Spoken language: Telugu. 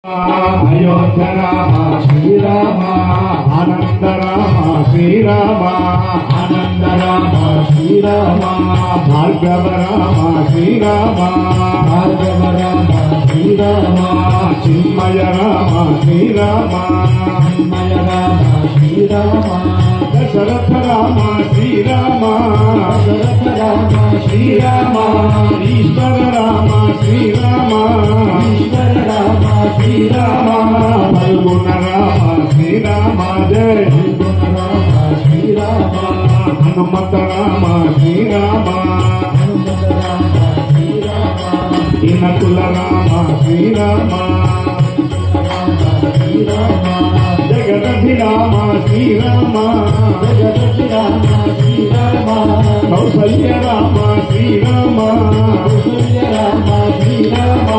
అయోధ్య రామ శ్రీరామ ఆనంద రామ శ్రీరామ ఆనంద రామ శ్రీరామ భార్గవ రామ శ్రీరామ భార్గవ రామ శ్రీరామ చిన్మయ రామ శ్రీరామ చిన్మయ రామ శ్రీరామ దశరథ రామ శ్రీరామ దశరథ రామ శ్రీరామ ఈశ్వర రామ శ్రీరామ ఈశ్వర రామ శ్రీరామ ఫల్గుణ రామ శ్రీరామ జయ ఫల్గుణ రామ శ్రీరామ హనుమత రామ శ్రీరామ హనుమత రామ శ్రీరామ ఇనకుల రామ శ్రీరామ జగదభిరామ శ్రీరామ జగదభిరామ శ్రీరామ కౌసల్య రామ శ్రీరామ కౌసల్య రామ శ్రీరామ